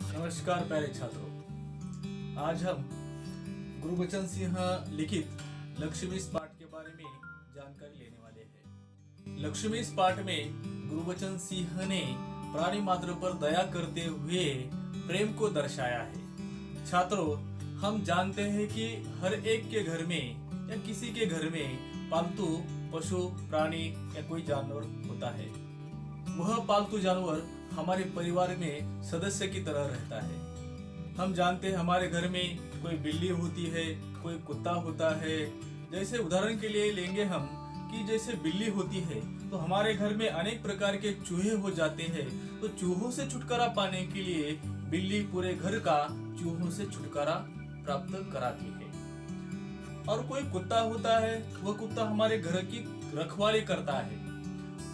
नमस्कार प्यारे छात्रों। आज हम गुरुबचन सिंह लिखित लक्ष्मी पाठ के बारे में जानकारी लेने वाले हैं। लक्ष्मी पाठ में गुरुबचन सिंह ने प्राणी मात्र पर दया करते हुए प्रेम को दर्शाया है। छात्रों, हम जानते हैं कि हर एक के घर में या किसी के घर में पालतू पशु प्राणी या कोई जानवर होता है। वह पालतू जानवर हमारे परिवार में सदस्य की तरह रहता है। हम जानते हैं हमारे घर में कोई बिल्ली होती है, कोई कुत्ता होता है। जैसे उदाहरण के लिए लेंगे हम कि जैसे बिल्ली होती है तो हमारे घर में अनेक प्रकार के चूहे हो जाते हैं। तो चूहों से छुटकारा पाने के लिए बिल्ली पूरे घर का चूहों से छुटकारा प्राप्त कराती है। और कोई कुत्ता होता है, वह कुत्ता हमारे घर की रखवाली करता है,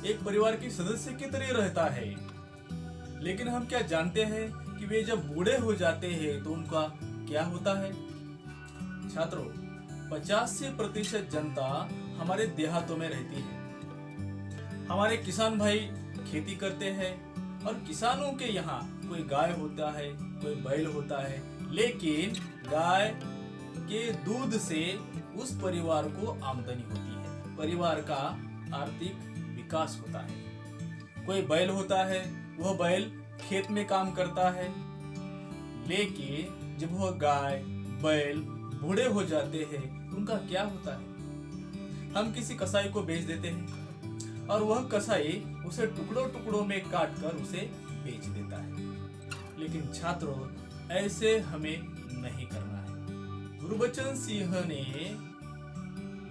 एक परिवार के सदस्य की तरह रहता है। लेकिन हम क्या जानते हैं कि वे जब बूढ़े हो जाते हैं तो उनका क्या होता है? छात्रों, 85% जनता हमारे देहातों में रहती है। हमारे किसान भाई खेती करते हैं और किसानों के यहाँ कोई गाय होता है, कोई बैल होता है, लेकिन गाय के दूध से उस परिवार को आमदनी होती है, परिवार का आर्थिक विकास होता है। कोई बैल होता है, वह बैल खेत में काम करता है, लेकिन जब वह गाय बैल बूढ़े हो जाते हैं उनका क्या होता है? हम किसी कसाई को बेच देते हैं और वह कसाई उसे टुकड़ों टुकड़ों में काट कर उसे बेच देता है। लेकिन छात्रों, ऐसे हमें नहीं करना है। गुरुबचन सिंह ने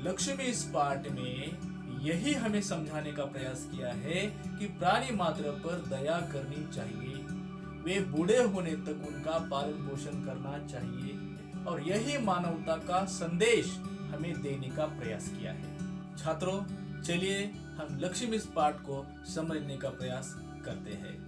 लक्ष्मी इस पाठ में यही हमें समझाने का प्रयास किया है कि प्राणी मात्र पर दया करनी चाहिए, वे बूढ़े होने तक उनका पालन पोषण करना चाहिए, और यही मानवता का संदेश हमें देने का प्रयास किया है। छात्रों, चलिए हम लक्ष्मी इस पाठ को समझने का प्रयास करते हैं।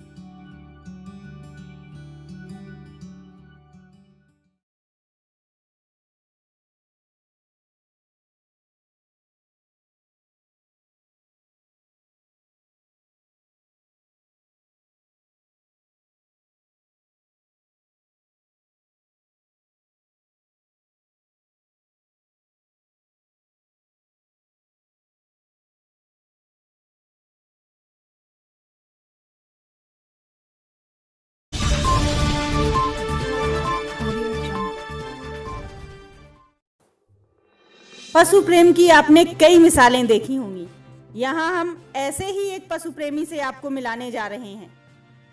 पशु प्रेम की आपने कई मिसालें देखी होंगी। यहाँ हम ऐसे ही एक पशु प्रेमी से आपको मिलाने जा रहे हैं।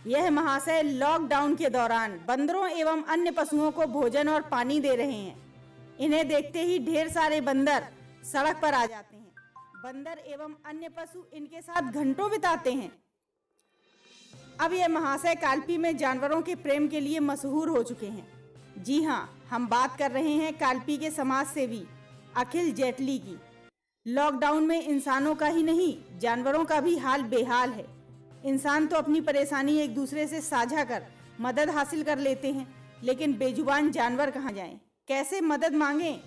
यह महाशय लॉकडाउन के दौरान बंदरों एवं अन्य पशुओं को भोजन और पानी दे रहे हैं। इन्हें देखते ही ढेर सारे बंदर सड़क पर आ जाते हैं। बंदर एवं अन्य पशु इनके साथ घंटों बिताते हैं। अब यह महाशय कालपी में जानवरों के प्रेम के लिए मशहूर हो चुके हैं। जी हाँ, हम बात कर रहे हैं कालपी के समाज सेवी अखिल जेटली की। लॉकडाउन में इंसानों का ही नहीं, जानवरों का भी हाल बेहाल है। इंसान तो अपनी परेशानी एक दूसरे से साझा कर मदद हासिल कर लेते हैं, लेकिन बेजुबान जानवर कहाँ जाएं? कैसे मदद मांगें?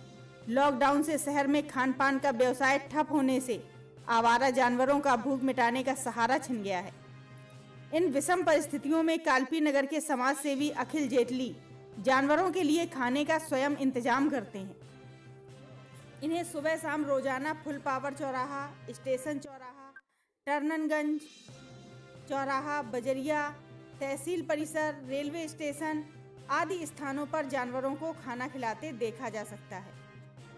लॉकडाउन से शहर में खान पान का व्यवसाय ठप होने से आवारा जानवरों का भूख मिटाने का सहारा छिन गया है। इन विषम परिस्थितियों में कालपी नगर के समाज सेवी अखिल जेटली जानवरों के लिए खाने का स्वयं इंतजाम करते हैं। इन्हें सुबह शाम रोजाना फुल पावर चौराहा, स्टेशन चौराहा, टर्ननगंज चौराहा, बजरिया, तहसील परिसर, रेलवे स्टेशन आदि स्थानों पर जानवरों को खाना खिलाते देखा जा सकता है।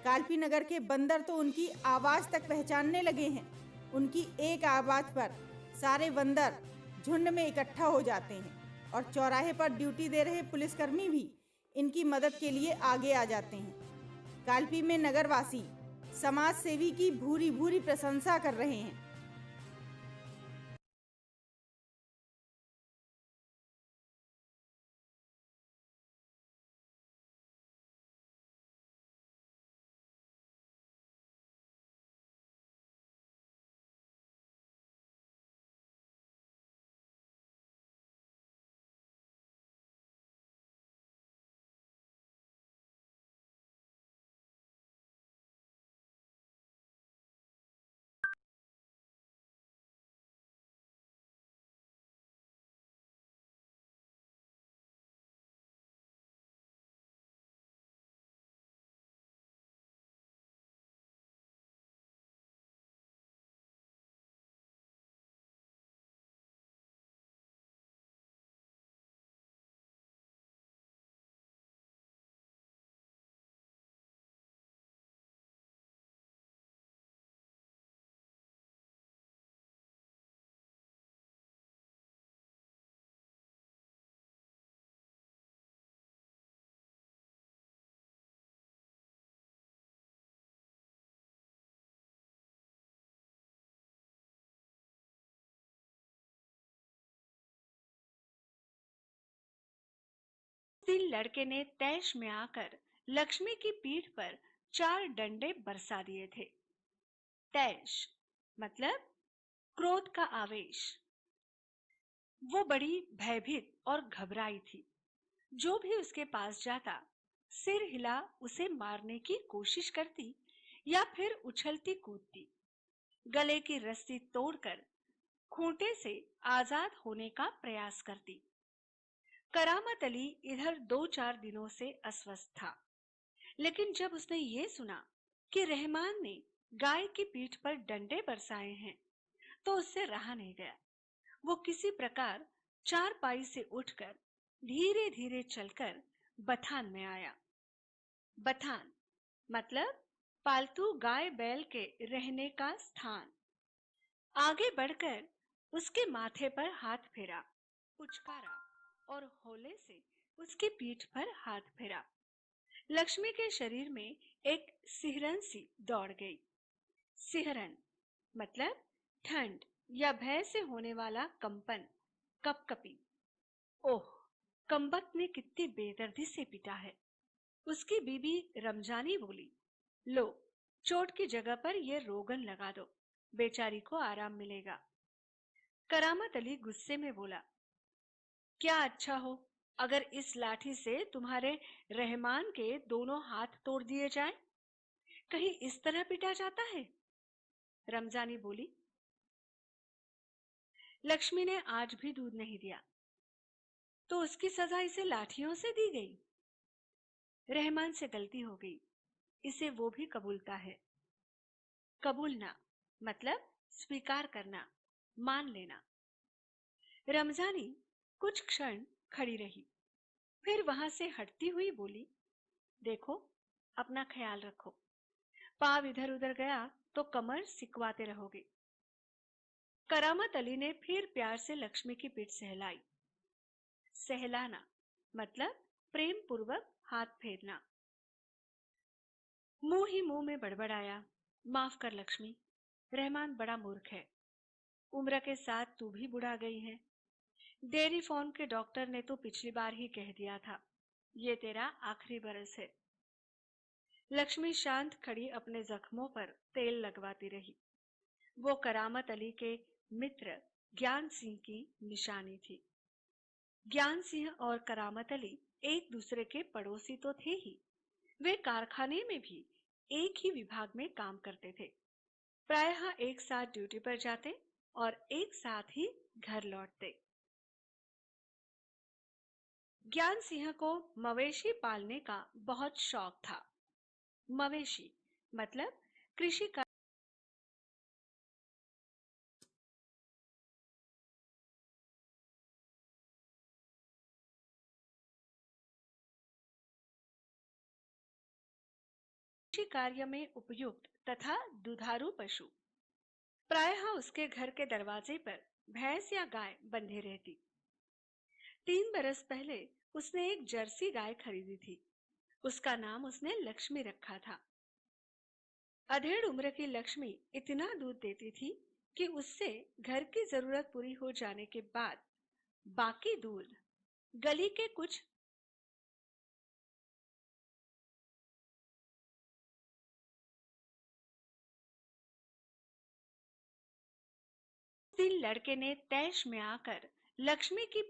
कालपी नगर के बंदर तो उनकी आवाज़ तक पहचानने लगे हैं। उनकी एक आवाज़ पर सारे बंदर झुंड में इकट्ठा हो जाते हैं और चौराहे पर ड्यूटी दे रहे पुलिसकर्मी भी इनकी मदद के लिए आगे आ जाते हैं। कालपी में नगरवासी समाज सेवी की भूरी भूरी प्रशंसा कर रहे हैं। दिन लड़के ने तैश में आकर लक्ष्मी की पीठ पर 4 डंडे बरसा दिए थे। तैश मतलब क्रोध का आवेश। वो बड़ी भयभीत और घबराई थी। जो भी उसके पास जाता सिर हिला उसे मारने की कोशिश करती या फिर उछलती कूदती, गले की रस्सी तोड़कर खूंटे से आजाद होने का प्रयास करती। करामत अली इधर 2-4 दिनों से अस्वस्थ था, लेकिन जब उसने ये सुना कि रहमान ने गाय की पीठ पर डंडे बरसाए हैं तो उससे रहा नहीं गया। वो किसी प्रकार चारपाई से उठकर धीरे धीरे चलकर बथान में आया। बथान मतलब पालतू गाय बैल के रहने का स्थान। आगे बढ़कर उसके माथे पर हाथ फेरा, पुचकारा और होले से उसकी पीठ पर हाथ फेरा। लक्ष्मी के शरीर में एक सिहरन सी दौड़ गई। सिहरन मतलब ठंड या भय से होने वाला कंपन, कपकपी। ओह, कमबख्त ने कितनी बेदर्दी से पीटा है। उसकी बीबी रमजानी बोली, लो चोट की जगह पर यह रोगन लगा दो, बेचारी को आराम मिलेगा। करामत अली गुस्से में बोला, क्या अच्छा हो अगर इस लाठी से तुम्हारे रहमान के दोनों हाथ तोड़ दिए जाएं? कहीं इस तरह पिटा जाता है? रमजानी बोली, लक्ष्मी ने आज भी दूध नहीं दिया तो उसकी सजा इसे लाठियों से दी गई। रहमान से गलती हो गई, इसे वो भी कबूलता है। कबूलना मतलब स्वीकार करना, मान लेना। रमजानी कुछ क्षण खड़ी रही, फिर वहां से हटती हुई बोली, देखो अपना ख्याल रखो, पाव इधर उधर गया तो कमर सिकवाते रहोगे। करामत अली ने फिर प्यार से लक्ष्मी की पीठ सहलाई। सहलाना मतलब प्रेम पूर्वक हाथ फेरना। मुंह ही मुंह में बड़बड़ाया, माफ कर लक्ष्मी, रहमान बड़ा मूर्ख है। उम्र के साथ तू भी बुढ़ा गई है। डेयरी फार्म के डॉक्टर ने तो पिछली बार ही कह दिया था, ये तेरा आखिरी बरस है। लक्ष्मी शांत खड़ी अपने जख्मों पर तेल लगवाती रही। वो करामत अली के मित्र ज्ञान सिंह की निशानी थी। ज्ञान सिंह और करामत अली एक दूसरे के पड़ोसी तो थे ही, वे कारखाने में भी एक ही विभाग में काम करते थे। प्रायः एक साथ ड्यूटी पर जाते और एक साथ ही घर लौटते। ज्ञान सिंह को मवेशी पालने का बहुत शौक था। मवेशी मतलब कृषि कार्य में उपयुक्त तथा दुधारू पशु। प्रायः उसके घर के दरवाजे पर भैंस या गाय बंधे रहती। 3 बरस पहले उसने एक जर्सी गाय खरीदी थी। उसका नाम उसने लक्ष्मी रखा था। अधेड़ उम्र की लक्ष्मी इतना दूध देती थी कि उससे घर की जरूरत पूरी हो जाने के बाद बाकी दूध गली के कुछ दिन लड़के ने तैश में आकर लक्ष्मी की